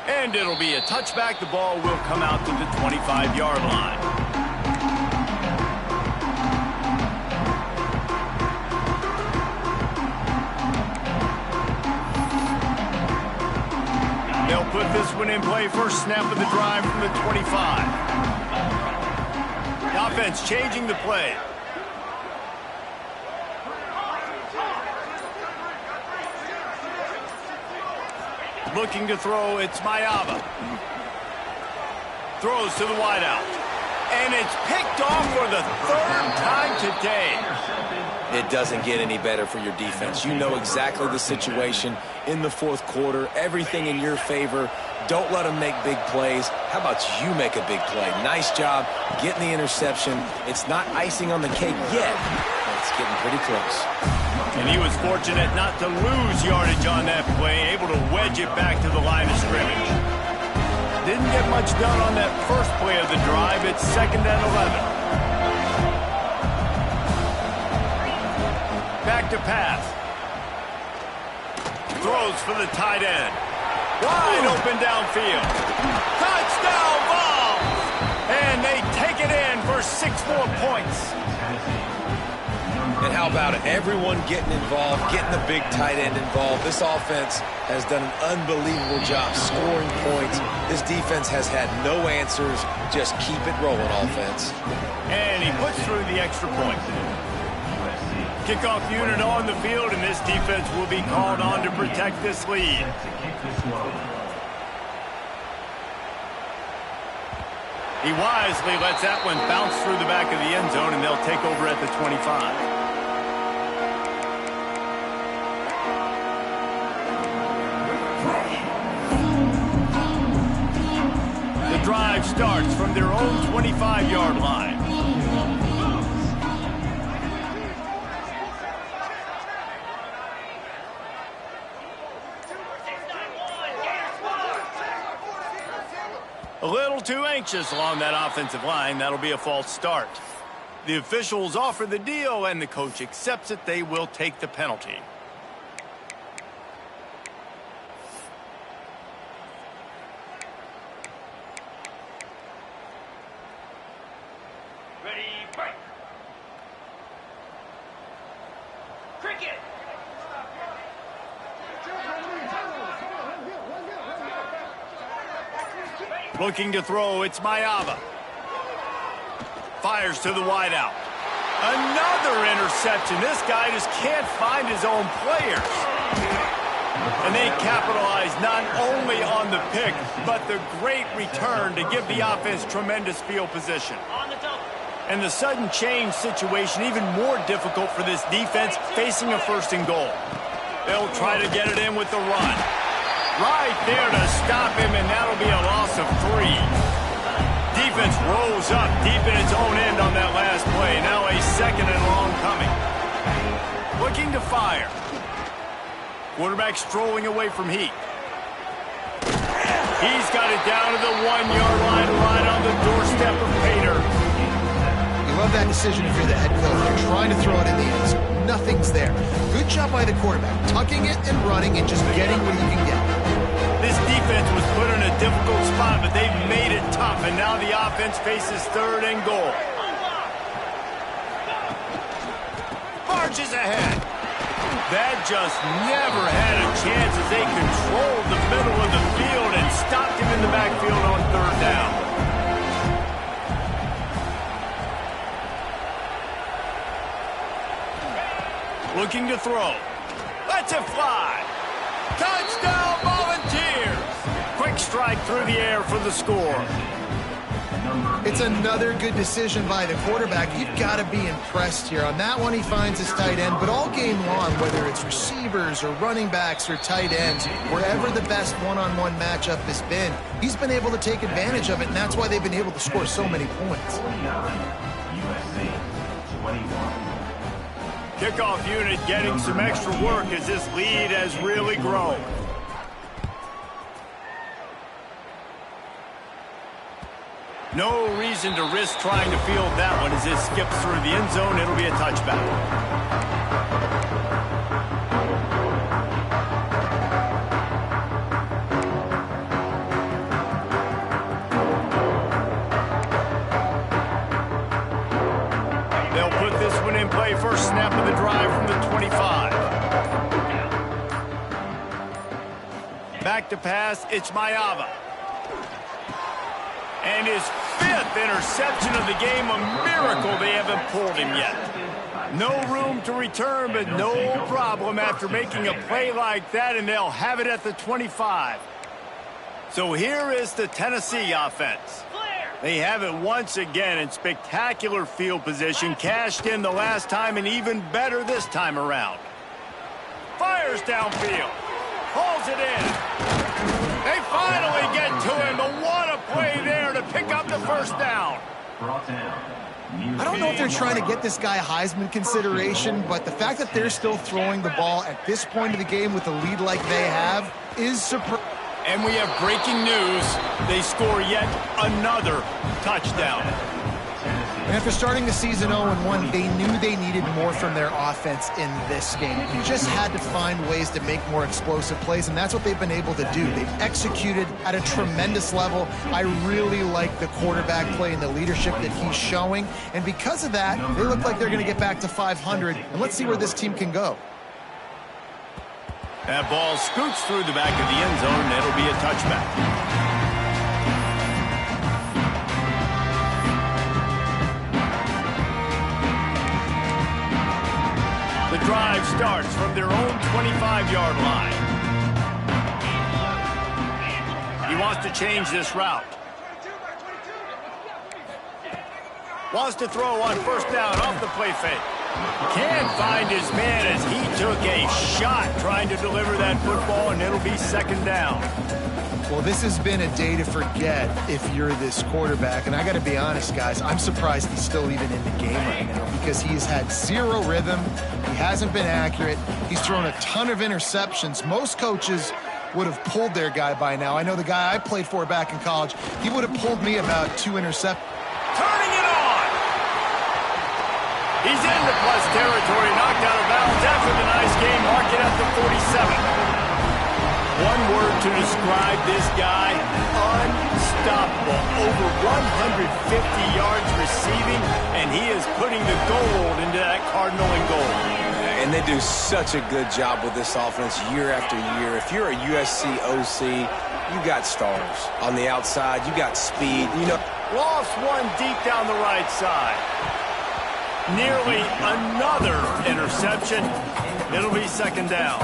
And it'll be a touchback. The ball will come out to the 25-yard line. They'll put this one in play. First snap of the drive from the 25. The offense changing the play. Looking to throw, it's Mayava. Throws to the wideout. And it's picked off for the third time today. It doesn't get any better for your defense. You know exactly the situation in the fourth quarter, everything in your favor. Don't let them make big plays. How about you make a big play? Nice job getting the interception. It's not icing on the cake yet, but it's getting pretty close. And he was fortunate not to lose yardage on that play, able to wedge it back to the line of scrimmage. Didn't get much done on that first play of the drive. It's 2nd and 11. Back to pass. Throws for the tight end. Wide open downfield. Touchdown, Vols! And they take it in for 6 more points. And how about it? Everyone getting involved, getting the big tight end involved. This offense has done an unbelievable job scoring points. This defense has had no answers. Just keep it rolling, offense. And he puts through the extra point. Kickoff unit on the field, and this defense will be called on to protect this lead. He wisely lets that one bounce through the back of the end zone, and they'll take over at the 25. The drive starts from their own 25-yard line. A little too anxious along that offensive line. That'll be a false start. The officials offer the deal, and the coach accepts it. They will take the penalty. Ready, break. Cricket. Looking to throw, it's Ncaa. Fires to the wideout. Another interception. This guy just can't find his own players. And they capitalize not only on the pick, but the great return to give the offense tremendous field position. And the sudden change situation even more difficult for this defense facing a 1st and goal. They'll try to get it in with the run. Right there to stop him, and that'll be a loss of 3. Defense rolls up deep in its own end on that last play. Now a 2nd and long coming. Looking to fire. Quarterback strolling away from heat. He's got it down to the 1-yard line, right on the doorstep of Pater. You love that decision if you're the head coach. You're trying to throw it in the end zone. Nothing's there. Good job by the quarterback, tucking it and running and just getting what you can get. This defense was put in a difficult spot, but they've made it tough, and now the offense faces 3rd and goal. Marches ahead. That just never had a chance as they controlled the middle of the field and stopped him in the backfield on 3rd down. Looking to throw. Lets it fly. Touchdown, Volunteers! Quick strike through the air for the score. It's another good decision by the quarterback. You've got to be impressed here. On that one, he finds his tight end, but all game long, whether it's receivers or running backs or tight ends, wherever the best one-on-one matchup has been, he's been able to take advantage of it, and that's why they've been able to score so many points. USA 21. Kickoff unit getting some extra work as this lead has really grown. No reason to risk trying to field that one as it skips through the end zone. It'll be a touchback. They'll put this one in play. First snap of the drive from the 25. Back to pass, it's Ncaa. And his 5th interception of the game, a miracle they haven't pulled him yet. No room to return, but no problem after making a play like that, and they'll have it at the 25. So here is the Tennessee offense. They have it once again in spectacular field position. Cashed in the last time and even better this time around. Fires downfield. Hauls it in. They finally get to him. But what a play there to pick up the first down. I don't know if they're trying to get this guy Heisman consideration, but the fact that they're still throwing the ball at this point of the game with a lead like they have is surprising. And we have breaking news. They score yet another touchdown. And after starting the season 0-1, they knew they needed more from their offense in this game. You just had to find ways to make more explosive plays, and that's what they've been able to do. They've executed at a tremendous level. I really like the quarterback play and the leadership that he's showing. And because of that, they look like they're going to get back to 500. And let's see where this team can go. That ball scoots through the back of the end zone, and it'll be a touchback. The drive starts from their own 25-yard line. He wants to change this route. Wants to throw on first down off the play fake. Can't find his man as he took a shot trying to deliver that football, and it'll be second down. Well, this has been a day to forget if you're this quarterback. And I got to be honest, guys, I'm surprised he's still even in the game right now because he's had zero rhythm. He hasn't been accurate. He's thrown a ton of interceptions. Most coaches would have pulled their guy by now. I know the guy I played for back in college, he would have pulled me about 2 interceptions. Turning it on! He's into plus territory, knocked out of bounds after the nice game, mark it at the 47. One word to describe this guy, unstoppable. Over 150 yards receiving, and he is putting the gold into that Cardinal and gold. And they do such a good job with this offense year after year. If you're a USC OC, you got stars. On the outside, you got speed. You know, lost one deep down the right side. Nearly another interception. It'll be second down.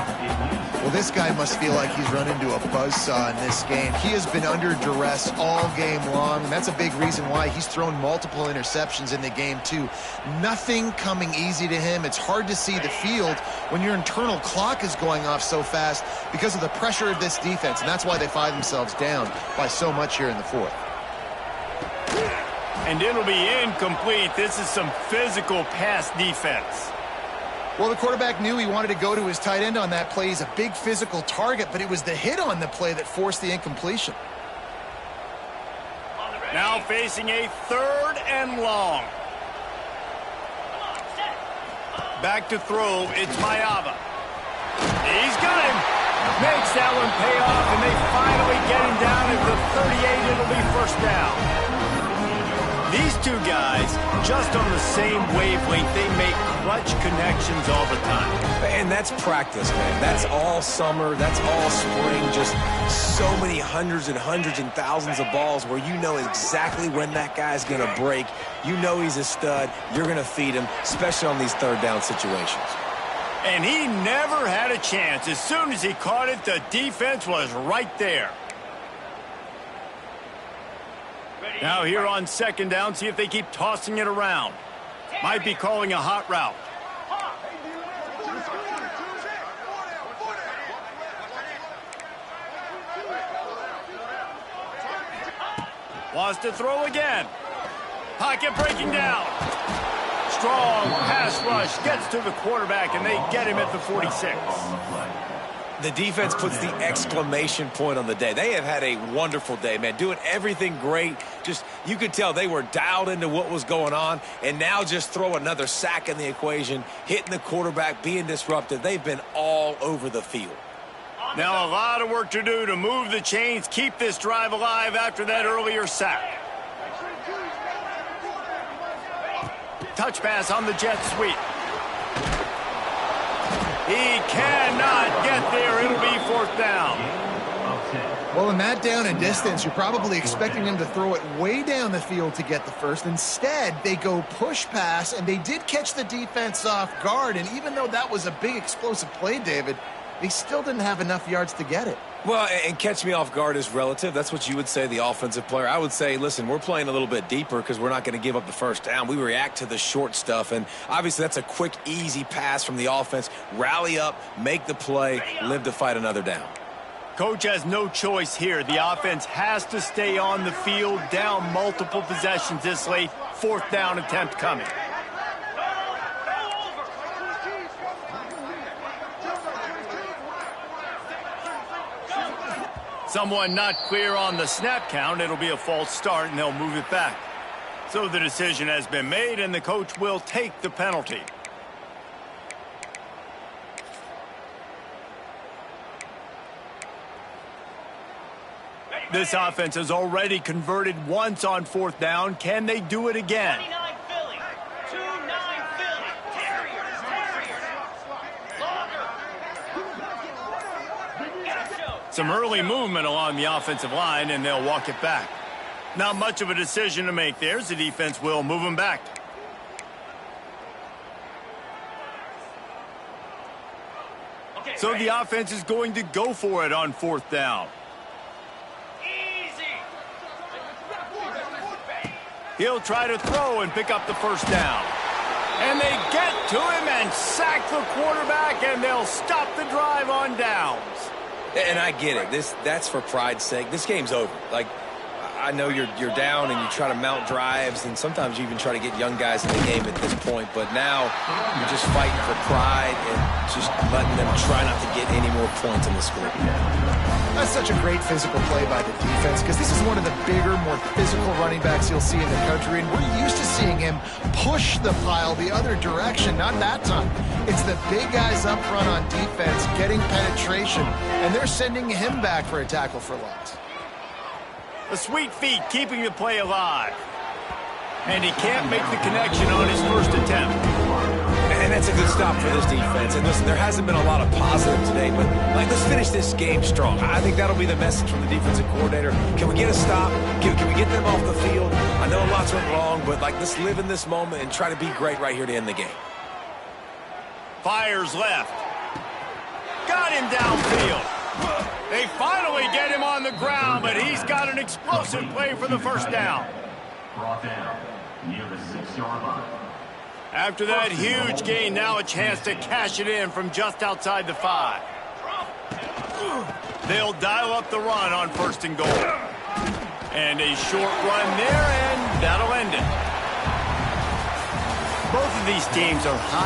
Well, this guy must feel like he's run into a buzzsaw in this game. He has been under duress all game long, and that's a big reason why he's thrown multiple interceptions in the game, too. Nothing coming easy to him. It's hard to see the field when your internal clock is going off so fast because of the pressure of this defense, and that's why they find themselves down by so much here in the fourth. And it'll be incomplete. This is some physical pass defense. Well, the quarterback knew he wanted to go to his tight end on that play. He's a big physical target, but it was the hit on the play that forced the incompletion. Now facing a 3rd and long. Back to throw, it's Ncaa. He's got him. Makes that one pay off, and they finally get him down at the 38. It'll be first down. These two guys, just on the same wavelength, they make clutch connections all the time. and that's practice, man. That's all summer. That's all spring. Just so many hundreds and thousands of balls where you know exactly when that guy's going to break. You know he's a stud. You're going to feed him, especially on these third down situations. And he never had a chance. As soon as he caught it, the defense was right there. Now here on second down, see if they keep tossing it around. Might be calling a hot route. Wants to throw again. Pocket breaking down. Strong pass rush gets to the quarterback, and they get him at the 46. The defense puts the exclamation point on the day. They have had a wonderful day, man, doing everything great. Just, you could tell they were dialed into what was going on, and now just throw another sack in the equation, hitting the quarterback, being disruptive. They've been all over the field. Now a lot of work to do to move the chains, keep this drive alive after that earlier sack. Touch pass on the jet sweep. He cannot get there. It'll be fourth down. Well, in that down and distance, you're probably expecting them to throw it way down the field to get the first. Instead, they go push pass, and they did catch the defense off guard. And even though that was a big explosive play, David, they still didn't have enough yards to get it. Well, and catch me off guard is relative. That's what you would say, the offensive player. I would say, listen, we're playing a little bit deeper because we're not going to give up the first down. We react to the short stuff, and obviously that's a quick, easy pass from the offense. Rally up, make the play, live to fight another down. Coach has no choice here. The offense has to stay on the field, down multiple possessions this late. 4th down attempt coming. Someone not clear on the snap count. It'll be a false start, and they'll move it back. So the decision has been made, and the coach will take the penalty. This offense has already converted once on 4th down. Can they do it again? 29 Philly. 2-9 Philly. Terriers. Longer. Some early movement along the offensive line, and they'll walk it back. Not much of a decision to make there. The defense will move them back. Okay, So the offense is going to go for it on 4th down. He'll try to throw and pick up the first down. And they get to him and sack the quarterback, and they'll stop the drive on downs. And I get it. That's for pride's sake. This game's over. Like, I know you're down and you try to mount drives, and sometimes you even try to get young guys in the game at this point. But now you're just fighting for pride and just letting them try not to get any more points in the score. That's such a great physical play by the defense because this is one of the bigger, more physical running backs you'll see in the country, and we're used to seeing him push the pile the other direction. Not that time. It's the big guys up front on defense getting penetration, and they're sending him back for a tackle for loss. The sweet feet keeping the play alive. And he can't make the connection on his first attempt. And that's a good stop for this defense. And listen, there hasn't been a lot of positive today, but let's finish this game strong. I think that'll be the message from the defensive coordinator. Can we get a stop? Can we get them off the field? I know lots went wrong, but let's live in this moment and try to be great right here to end the game. Fires left. Got him downfield. They finally get him on the ground, but he's got an explosive play for the first down. Brought down near the 6-yard line. After that huge gain, now a chance to cash it in from just outside the 5. They'll dial up the run on 1st and goal. And a short run there, and that'll end it. Both of these teams are high